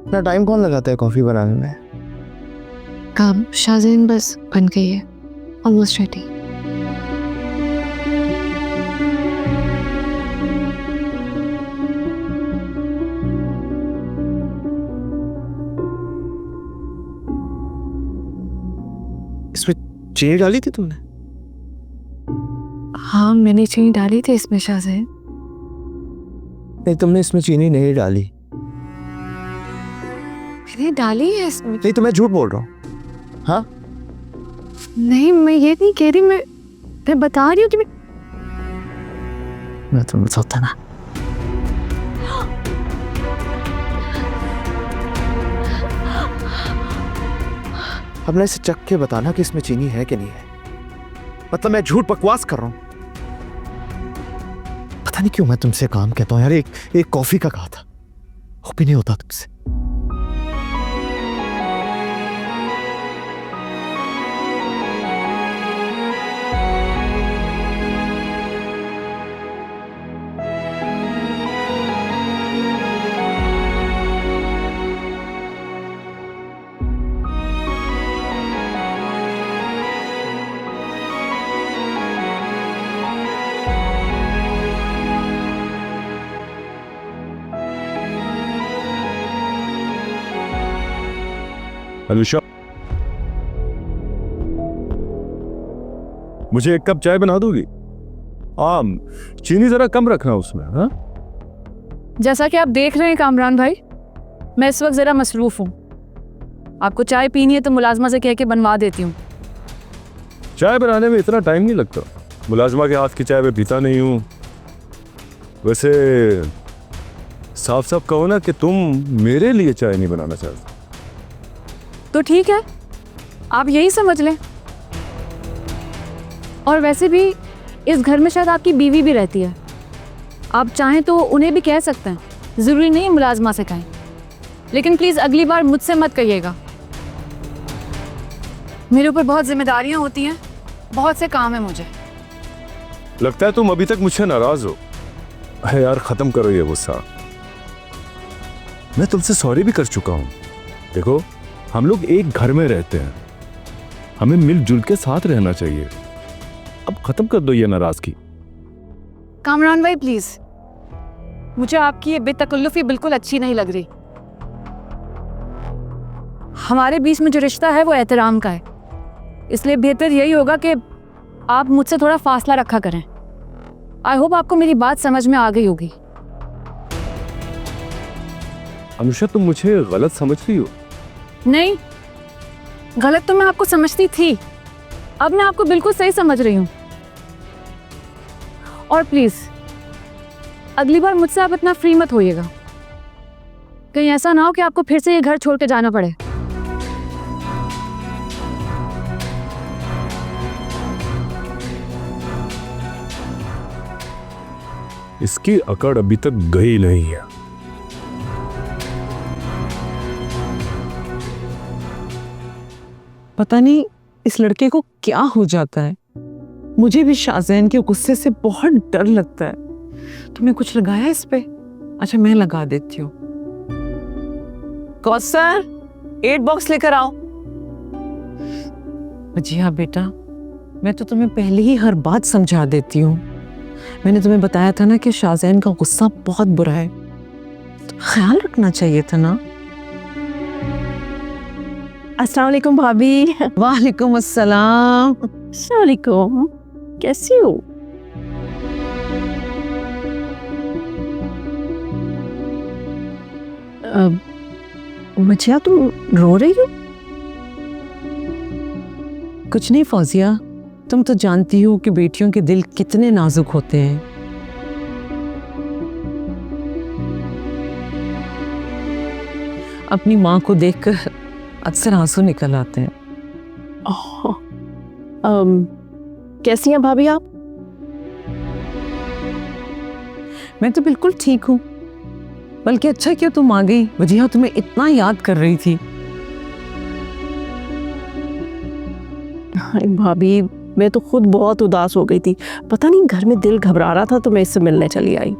इतना टाइम कौन लगाता है कॉफी बनाने में? काम शाज़ेन बस बन गई है, ऑलमोस्ट रेडी। इसमें चीनी डाली थी तुमने? हाँ मैंने चीनी डाली थी इसमें शाज़ेन। नहीं, तुमने इसमें चीनी नहीं डाली। मैंने डाली है इसमें। नहीं तो मैं झूठ बोल रहा हूँ। हाँ नहीं मैं ये नहीं कह रही, मैं बता रही हूँ कि मैं तुम्हें बताता ना। अब ना इसे चख के बताना कि इसमें चीनी है कि नहीं है। मतलब मैं झूठ बकवास कर रहा हूँ। पता नहीं क्यों मैं तुमसे काम कहता हूँ यार। एक कॉफी का कहा था, वो भी नहीं होता तुमसे। अनुषा, मुझे एक कप चाय बना दोगी? चीनी जरा कम रखना उसमें। हाँ जैसा कि आप देख रहे हैं कामरान भाई, मैं इस वक्त ज़रा मसरूफ़ हूँ। आपको चाय पीनी है तो मुलाजमा से कह के बनवा देती हूँ। चाय बनाने में इतना टाइम नहीं लगता। मुलाजमा के हाथ की चाय मैं पीता नहीं हूँ। वैसे साफ साफ कहो ना कि तुम मेरे लिए चाय नहीं बनाना चाहते। तो ठीक है, आप यही समझ लें। और वैसे भी इस घर में शायद आपकी बीवी भी रहती है, आप चाहें तो उन्हें भी कह सकते हैं, ज़रूरी नहीं मुलाजमा से कहें। लेकिन प्लीज़ अगली बार मुझसे मत कहिएगा। मेरे ऊपर बहुत जिम्मेदारियां होती हैं, बहुत से काम है मुझे। लगता है तुम अभी तक मुझसे नाराज हो। अरे यार खत्म करो ये गुस्सा। मैं तुमसे सॉरी भी कर चुका हूं। देखो हम लोग एक घर में रहते हैं, हमें मिलजुल के साथ रहना चाहिए। अब खत्म कर दो ये नाराजगी। कामरान भाई प्लीज़, मुझे आपकी ये बेतकल्लुफ़ी बिल्कुल अच्छी नहीं लग रही। हमारे बीच में जो रिश्ता है वो एहतराम का है, इसलिए बेहतर यही होगा कि आप मुझसे थोड़ा फासला रखा करें। आई होप आपको मेरी बात समझ में आ गई होगी। अनुषा तुम मुझे गलत समझ रही हो। नहीं, गलत तो मैं आपको समझती थी, अब मैं आपको बिल्कुल सही समझ रही हूँ। और प्लीज़ अगली बार मुझसे आप इतना फ्री मत होइएगा, कहीं ऐसा ना हो कि आपको फिर से ये घर छोड़ के जाना पड़े। इसकी अकड़ अभी तक गई नहीं है। पता नहीं इस लड़के को क्या हो जाता है। मुझे भी शाज़ेन के गुस्से से बहुत डर लगता है। तुमने कुछ लगाया इस पे? अच्छा मैं लगा देती हूँ। कौसर 8 बॉक्स लेकर आओ। जी हाँ बेटा, मैं तो तुम्हें पहले ही हर बात समझा देती हूँ। मैंने तुम्हें बताया था ना कि शाज़ेन का गुस्सा बहुत बुरा है, तो ख्याल रखना चाहिए था ना। अस्सलाम वालेकुम भाभी। वालेकुम अस्सलाम। अस्सलाम वालेकुम, कैसी हो? बच्चिया तुम रो रही हो? कुछ नहीं फौजिया, तुम तो जानती हो कि बेटियों के दिल कितने नाजुक होते हैं। अपनी माँ को देखकर अक्सर आंसू निकल आते हैं। कैसी हैं भाभी आप? मैं तो बिल्कुल ठीक हूँ, बल्कि अच्छा किया तुम आ गई। वजीहा तुम्हें इतना याद कर रही थी। भाभी मैं तो खुद बहुत उदास हो गई थी, पता नहीं घर में दिल घबरा रहा था तो मैं इससे मिलने चली आई।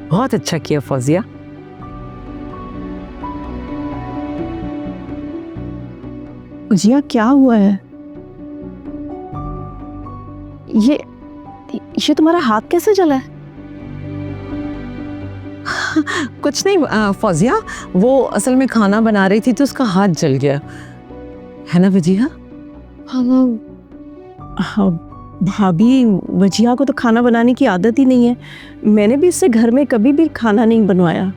बहुत अच्छा किया फौजिया। जिया क्या हुआ है? ये तुम्हारा हाथ कैसे जला है? कुछ नहीं फौजिया, वो असल में खाना बना रही थी तो उसका हाथ जल गया है ना वजीहा। हम हाँ भाभी, वजिया को तो खाना बनाने की आदत ही नहीं है। मैंने भी इससे घर में कभी भी खाना नहीं बनवाया।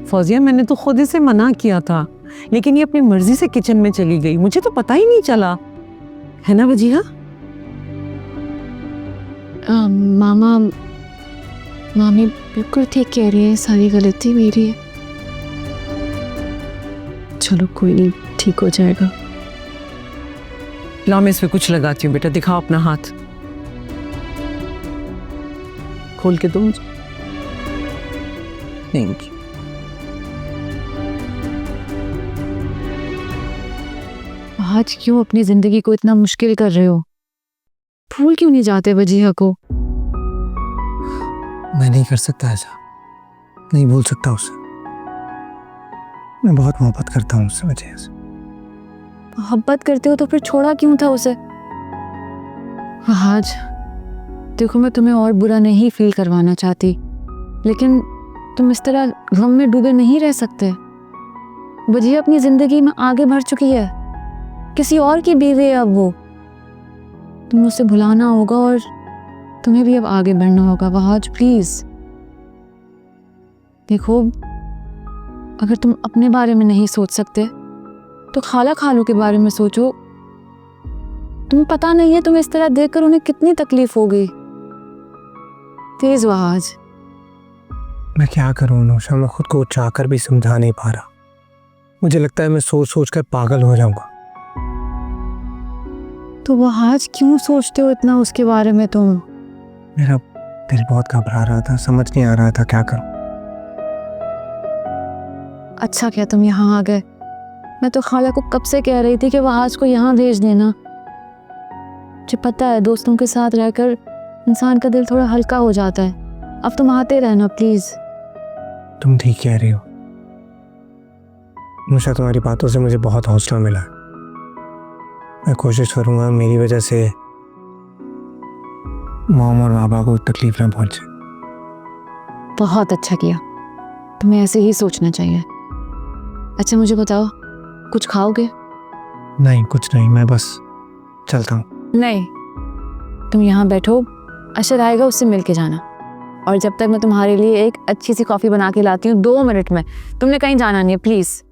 फौजिया मैंने तो खुद इसे मना किया था, लेकिन ये अपनी मर्जी से किचन में चली गई, मुझे तो पता ही नहीं चला, है ना वजीहा। मामा मामी बिल्कुल ठीक कह रही है, सारी गलती मेरी है। चलो कोई नहीं, ठीक हो जाएगा। लाओ मैं इस पे कुछ लगाती हूँ, बेटा दिखाओ अपना हाथ, खोल के दो मुझे। Thank you. आज क्यों अपनी जिंदगी को इतना मुश्किल कर रहे हो? भूल क्यों नहीं जाते वजीहा को? मैं नहीं कर सकता ऐसा, नहीं भूल सकता उसे। मैं बहुत मोहब्बत करता हूँ उससे वजह से। मोहब्बत करते हो तो फिर छोड़ा क्यों था उसे? आज देखो, मैं तुम्हें और बुरा नहीं फील करवाना चाहती, लेकिन तुम इस तरह गम में डूबे नहीं रह सकते। वजीहा अपनी जिंदगी में आगे बढ़ चुकी है, किसी और की बीवी है अब वो। तुम उसे भुलाना होगा और तुम्हें भी अब आगे बढ़ना होगा। वहाज प्लीज देखो, अगर तुम अपने बारे में नहीं सोच सकते तो खाला खालू के बारे में सोचो। तुम्हें पता नहीं है तुम्हें इस तरह देखकर उन्हें कितनी तकलीफ होगी। तेज वहाज। मैं क्या करूँ नौशा, मैं खुद को चाहकर भी समझा नहीं पा रहा। मुझे लगता है मैं सोच सोच कर पागल हो जाऊंगा। तो वहाज क्यों सोचते हो इतना उसके बारे में तुम? मेरा दिल बहुत घबरा रहा था, समझ नहीं आ रहा था क्या करूं। अच्छा क्या तुम यहाँ आ गए? मैं तो खाला को कब से कह रही थी कि वहाज को यहाँ भेज देना। मुझे पता है दोस्तों के साथ रहकर इंसान का दिल थोड़ा हल्का हो जाता है। अब तुम आते रहना प्लीज। तुम ठीक कह रही हो नौशा, तुम्हारी बातों से मुझे बहुत हौसला मिला है। मैं कोशिश करूंगा मेरी वजह से मॉम और बाबा को तकलीफ ना पहुंचे। बहुत अच्छा किया, तुम्हें ऐसे ही सोचना चाहिए। अच्छा मुझे बताओ, कुछ खाओगे? नहीं कुछ नहीं, मैं बस चलता हूँ। नहीं, तुम यहाँ बैठो, अशर आएगा उससे मिल के जाना। और जब तक मैं तुम्हारे लिए एक अच्छी सी कॉफ़ी बना के लाती हूँ 2 मिनट में, तुमने कहीं जाना नहीं है प्लीज़।